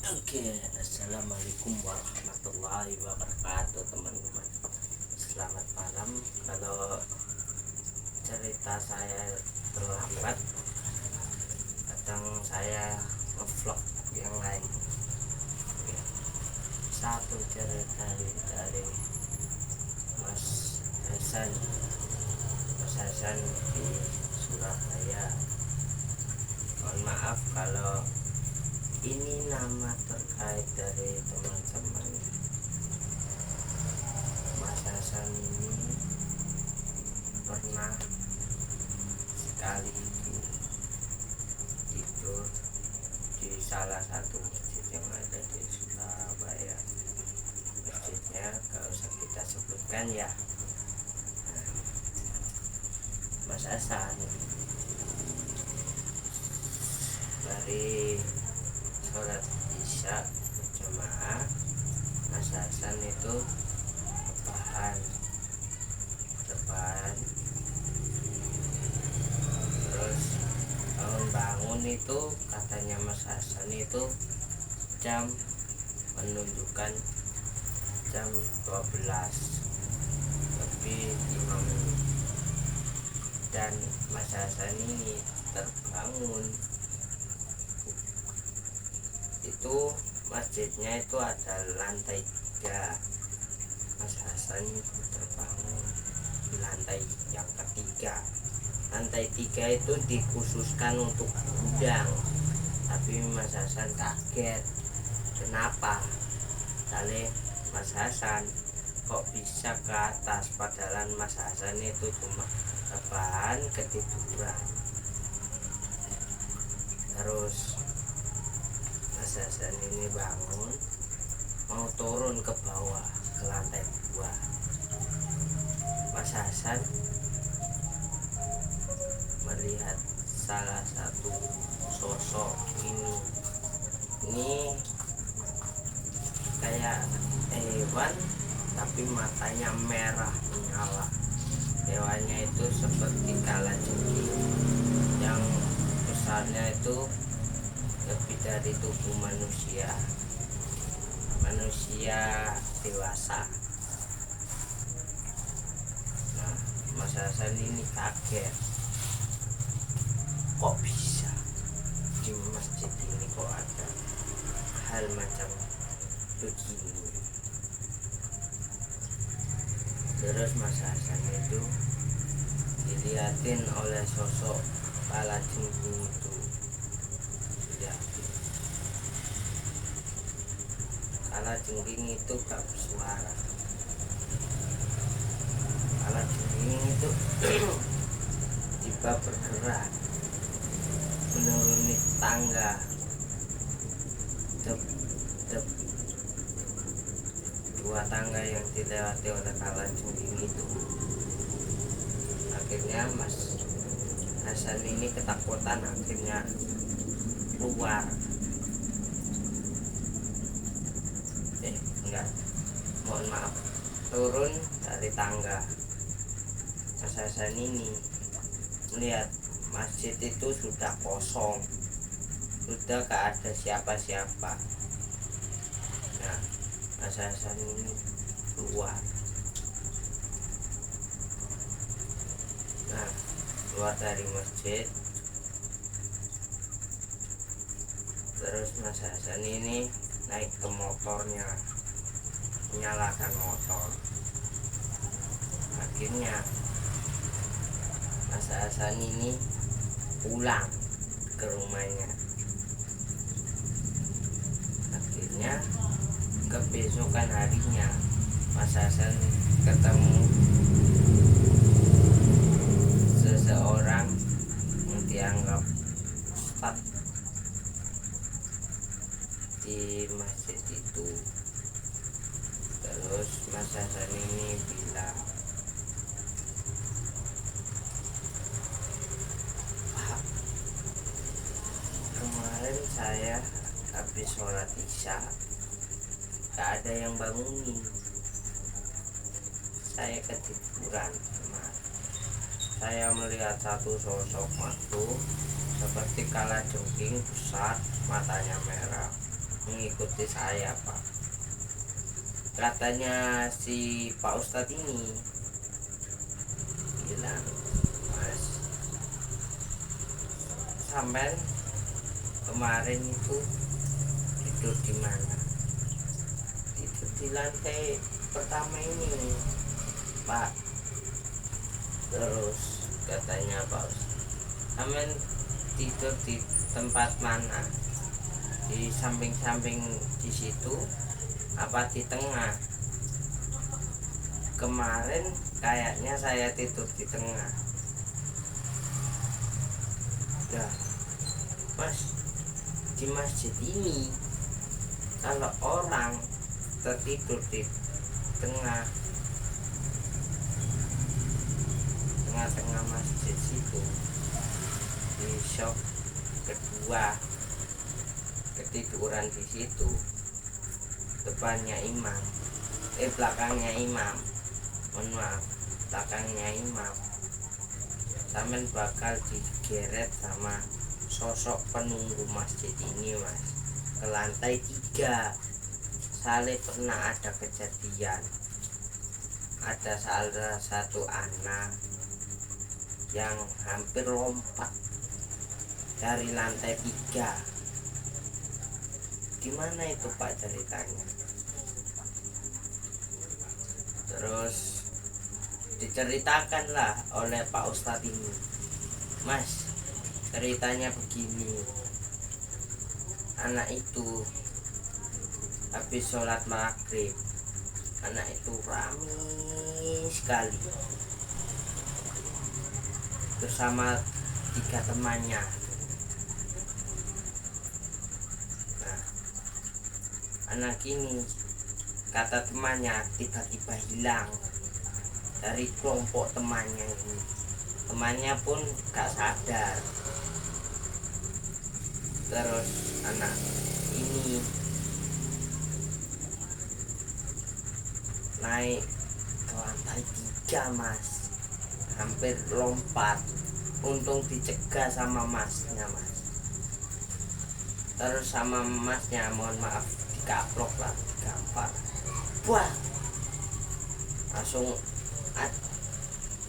Oke, assalamualaikum warahmatullahi wabarakatuh, teman-teman. Selamat malam. Kalau cerita saya terlambat, kadang saya ngevlog yang lain. Oke. Satu cerita dari Mas Hasan, Mas Hasan di Surabaya. Mohon maaf kalau ini nama terkait dari teman-teman. Mas Hasan ini pernah sekali itu tidur di salah satu masjid yang ada di Surabaya. Masjidnya gak usah kita sebutkan ya. Mas Hasan dari sholat isya berjamaah, Mas Hasan itu rebahan, terus bangun itu katanya Mas Hasan itu jam menunjukkan jam 12 lebih 5 menit, dan Mas Hasan ini terbangun. Itu masjidnya itu ada lantai 3. Mas Hasan itu terbangun di lantai yang ketiga. Lantai 3 itu dikhususkan untuk gudang, tapi Mas Hasan kaget. Kenapa? Kali Mas Hasan kok bisa ke atas, padahal Mas Hasan itu cuma rebahan ketiduran. Terus Mas Hasan ini bangun mau turun ke bawah ke lantai 2. Mas Hasan melihat salah satu sosok ini kayak hewan tapi matanya merah menyala. Hewannya itu seperti kalajengking yang besarnya itu lebih dari tubuh manusia dewasa. Nah, Mas Hasan ini kaget, kok bisa di masjid ini kok ada hal macam begini. Terus Mas Hasan itu dilihatin oleh sosok kalajengking itu. Kalajengking itu gak bersuara. Kalajengking itu tiba bergerak menuruni tangga. Dua tangga yang dilewati oleh kalajengking itu. Akhirnya Mas Hasan ini ketakutan, akhirnya keluar. Mohon maaf, turun dari tangga. Mas Hasan ini melihat masjid itu sudah kosong, sudah gak ada siapa-siapa. Nah, Mas Hasan ini keluar. Nah, keluar dari masjid. Terus Mas Hasan ini naik ke motornya, menyalakan motor. Akhirnya Mas Hasan ini pulang ke rumahnya. Akhirnya kebesokan harinya Mas Hasan ketemu seseorang yang dianggap ustadz di masjid itu. Terus Mas Hasan ini bilang, "Pak, kemarin saya habis sholat isya gak ada yang bangunin. Saya ketiduran kemarin. Saya melihat satu sosok makhluk seperti kalajengking besar, matanya merah. mengikuti saya, Pak. Katanya si Pak Ustadz ini bilang, Mas, sampai kemarin itu tidur di mana? Tidur di lantai pertama ini, Pak. Terus katanya Pak Ustadz, sampai tidur di tempat mana? Di samping-samping di situ apa di tengah? Kemarin kayaknya saya tidur di tengah. Nah, Mas, di masjid ini kalau orang tertidur di tengah masjid situ, di shock kedua ketiduran di situ, depannya imam, belakangnya imam, mohon maaf, belakangnya imam, sampean bakal digeret sama sosok penunggu masjid ini, Mas, ke lantai 3. Saleh pernah ada kejadian, ada salah satu anak yang hampir lompat dari lantai 3. Gimana itu, Pak, ceritanya? Terus diceritakanlah oleh Pak Ustadz ini, Mas, ceritanya begini, anak itu habis sholat maghrib, anak itu ramai sekali bersama 3 temannya. Nah, anak ini, kata temannya, tiba-tiba hilang dari kelompok temannya ini. Temannya pun gak sadar. Terus anak ini naik ke lantai 3, Mas, hampir lompat. Untung dicegah sama masnya, Mas. Terus sama masnya, mohon maaf, dikaplok lah, gampar. Wah, langsung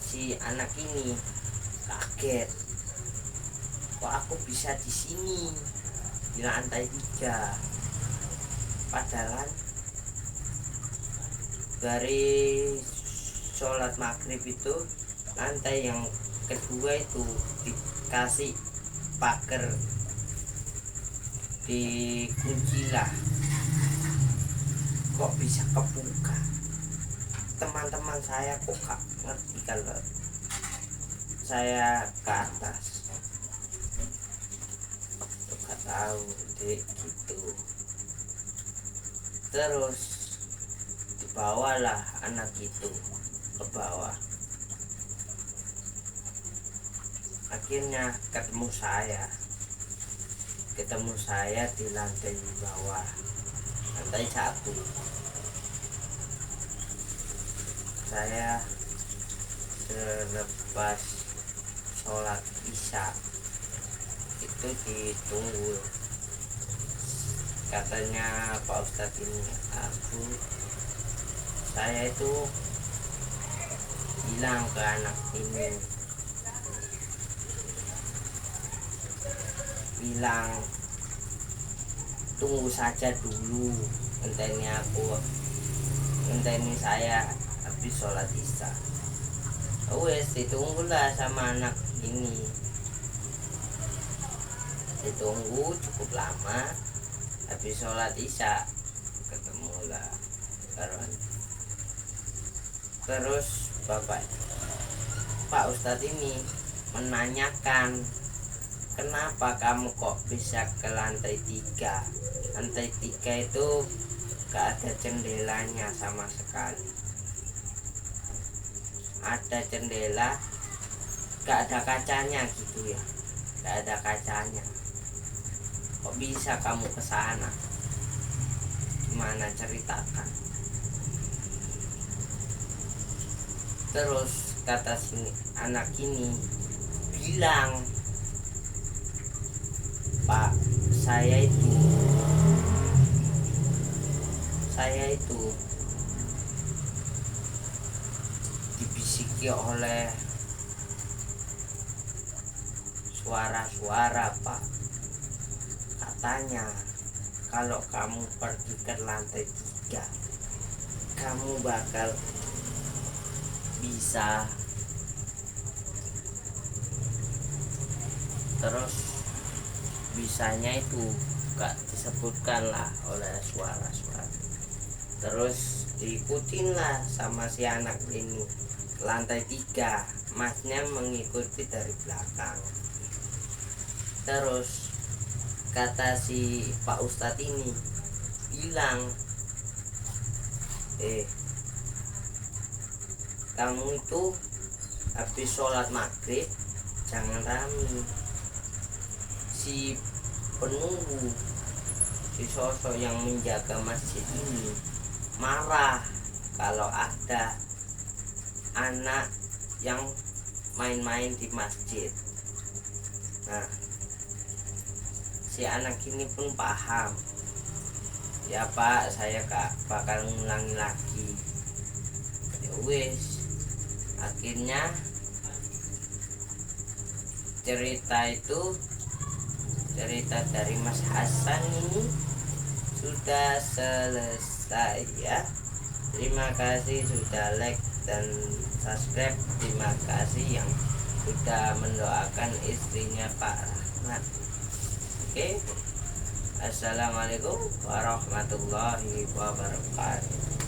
si anak ini kaget, kok aku bisa di sini di lantai 3, padahal dari sholat maghrib itu lantai yang kedua itu dikasih pagar, dikunci lah, kok bisa kebuka. Teman-teman saya kok gak ngerti kalau saya ke atas, gak tahu deh gitu. Terus dibawalah anak itu ke bawah, akhirnya ketemu saya di lantai bawah, lantai 1. Saya selepas sholat isya itu ditunggu, katanya Pak Ustadz ini, saya itu bilang ke anak ini, bilang tunggu saja dulu, ngenteni saya habis sholat isya. Wes, ditunggulah sama anak ini, ditunggu cukup lama. Habis sholat isya ketemulah. Terus Pak Ustadz ini menanyakan, kenapa kamu kok bisa ke lantai 3? Lantai 3 itu gak ada jendelanya sama sekali. Ada jendela, gak ada kacanya gitu ya, gak ada kacanya. Kok bisa kamu ke sana? Gimana, ceritakan. Terus kata sini anak ini bilang, Pak, saya itu saya itu dibisiki oleh suara-suara, Pak. Katanya kalau kamu pergi ke lantai 3 kamu bakal bisa. Terus bisanya itu gak disebutkan lah oleh suara-suara. Terus diikutin lah sama si anak ini ke lantai 3, masnya mengikuti dari belakang. Terus kata si Pak Ustadz ini bilang, kamu itu habis sholat maghrib jangan rame. Si penunggu, si sosok yang menjaga masjid ini marah kalau ada anak yang main-main di masjid. Nah, si anak ini pun paham, ya Pak, saya gak bakal ngulangi lagi. Ya wis, akhirnya cerita dari Mas Hasan ini sudah selesai ya. Terima kasih sudah like dan subscribe. Terima kasih yang sudah mendoakan istrinya Pak Rahmat. Oke. Assalamualaikum warahmatullahi wabarakatuh.